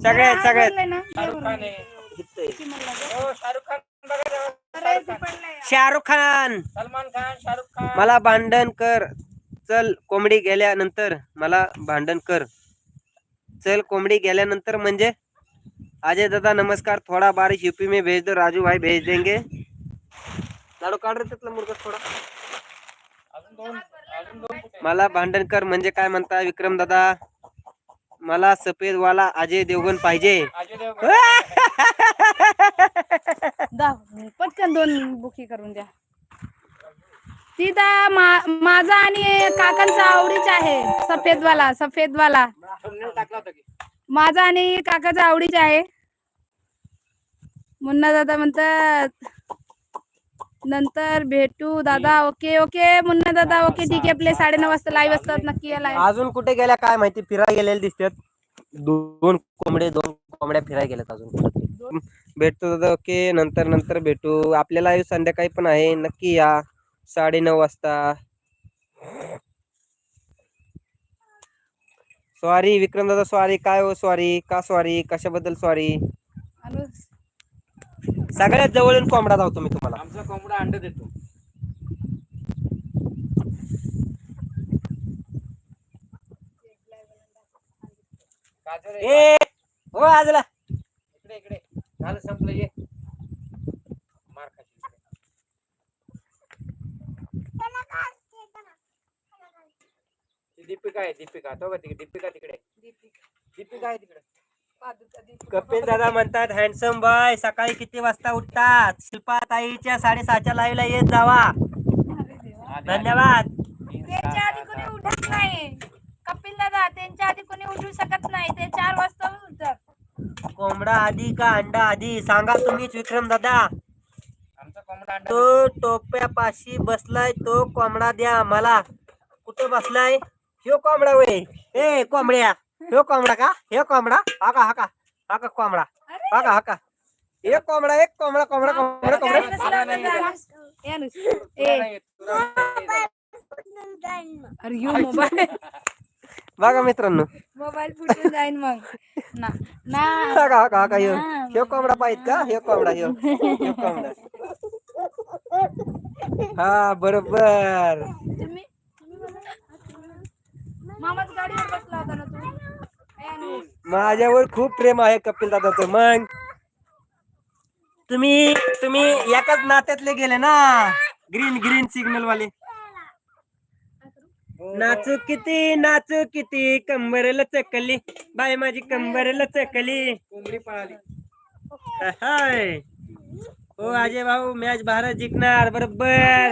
सगळ्यात शाहरुख खान, सलमान खान, शाहरुख खान. मला भांडण कर चल कोंबडी गेल्यानंतर, मला भांडण कर चल कोंबडी गेल्यानंतर म्हणजे अजय दादा नमस्कार, थोड़ा बारिश यूपी में भेज दो, राजू भाई भेज देंगे. लाडू काढ रे त्यातला मुर्गा थोडा. मला भांडण कर म्हणजे काय म्हणता विक्रम दादा? मला सफेद वाला अजय देवगण पाहिजे. पटकन 2 बुकी करून द्या. तिथं माझा आणि काकांचा आवडीच आहे सफेदवाला. माझा आणि काकाचा आवडीच आहे. मुन्ना दादा म्हणतात नंतर भेटू दादा. ओके मुन्ना दादा ओके ठीक आहे. आपले 9:30 वाजता लाईव्ह असतात. नक्की या लाईव्ह. अजून कुठे गेल्या काय माहिती, फिरायला गेलेले दिसतात. 2 कोंबड्या फिरायला गेल्यात अजून. भेटतो दादा ओके. नंतर भेटू. आपल्याला संध्याकाळी पण आहे, नक्की या 9:30 वाजता. सॉरी विक्रम दादा सॉरी. काय हो सॉरी? का सॉरी? कशाबद्दल सॉरी? सगळ्यात जवळून कोंबडा धावतो मी तुम्हाला. आमचा कोंबडा अंड देतो. ए हो आजला इकडे झालं संपलं. ये मार खाशी. दीपिका आहे तो का दीपिका तिकडे. दीपिका आहे तिकडे. कपिल दादा म्हणतात हँडसम बॉय सकाळी किती वाजता उठतात? शिल्पा ताईच्या 6:30च्या लाईव्हला येत जावा. धन्यवाद. त्यांच्या आधी कोणी उठत नाही कपिल दादा. त्यांच्या आधी कोणी उठू शकत नाही. ते 4 वाजता उठतात. कोंबडा आधी का अंडा आधी सांगा तुम्हीच विक्रम दादा. आमचा कोंबडा अंडा. तो टोप्यापाशी बसलाय तो कोंबडा द्या मला. कुठे बसलाय? ह्यो कोंबडा वय. ए कोंबड्या ह्यो कोंबडा का? हे कोंबडा हाका कोंबडा हाका. एक कोंबडा अरे यो मोबाईल बघा मित्रांनो, मोबाईल फुटून जाईन मग ना. हाका ह्यो कोंबडा पाहिजे का? ह्यो कोंबडा. हा बरोबर. मामाच गाडीवर बसला होता ना तू. माझ्यावर खूप प्रेम आहे कपिल दादाचं. मग तुम्ही एकाच नात्यातले गेले ना. ग्रीन सिग्नल वाले. नाचू किती कंबरला चकली बाय माझी कंबरला चकली. कोंबडी पळाली. हो अजय भाऊ मॅच भारत जिंकणार बरोबर.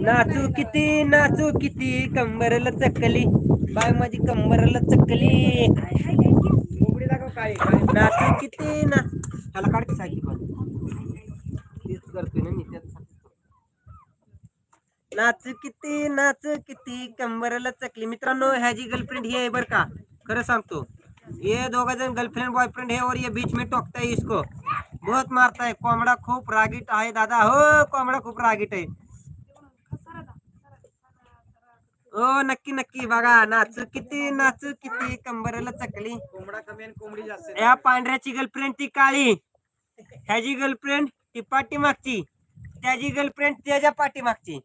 नाचू किती कंबरला चकली बाय माझी कंबरला चकली. नाचू किती ना ह्याला काढते सायकल तेच करतोय ना मी. नाचू किती कंबरला चकली. मित्रांनो ह्याची गर्लफ्रेंड ही आहे बर का. खरं सांगतो ये 2 जण गर्लफ्रेंड बॉयफ्रेंड है और ये बीच में टोकता है इसको बहुत मारता है. कोंबडा खूप रागीट आहे दादा. हो कोंबडा खूप रागीट आहे. हो नक्की बघा. नाचू किती कंबरला चकली. कोंबडा कमी आणि कोंबडी जास्त. या पांढऱ्याची गर्लफ्रेंड ती काळी. ह्याची गर्लफ्रेंड ती पाठीमागची. त्याची गर्लफ्रेंड त्याच्या पाठीमागची.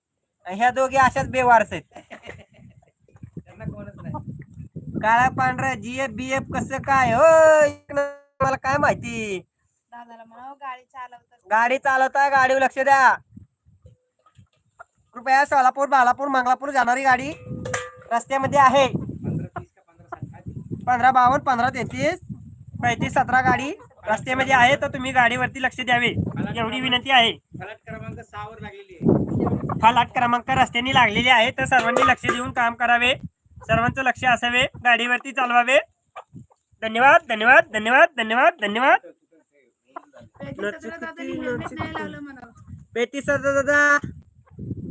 ह्या दोघी अशाच बेवारस आहेत. काळा पांढरा जीएफ बीएफ कसं काय? हो मला काय माहिती. दादाला म्हणावं गाडी चालवता गाडीवर लक्ष द्या कृपया. सोलापूर बालापूर मंगलापूर जाणारी गाडी रस्त्यामध्ये आहे. 1552 1533 3517 गाडी रस्त्यामध्ये आहे. तर तुम्ही गाडीवरती लक्ष द्यावे एवढी विनंती आहे. फलाट क्रमांक 6 वर लागलेली आहे. फलाट क्रमांक रस्त्याने लागलेली आहे. तर सर्वांनी लक्ष देऊन काम करावे. सर्वांचं लक्ष असावे. गाडीवरती चालवावे. धन्यवाद. पेटीसा दादा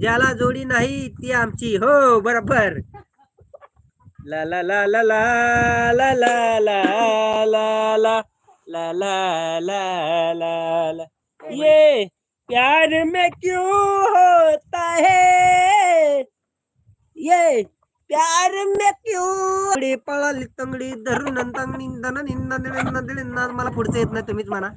ज्याला जोडी नाही ती आमची. हो बरोबर. ला ला ला ला ला ला ला ला ला ला ला ला ला ला ला. ये प्यार में क्यों होता है ये प्यार में क्यों पळाली तंगडी धरून तंगडी मला पुढचं येत नाही तुम्हीच म्हणा.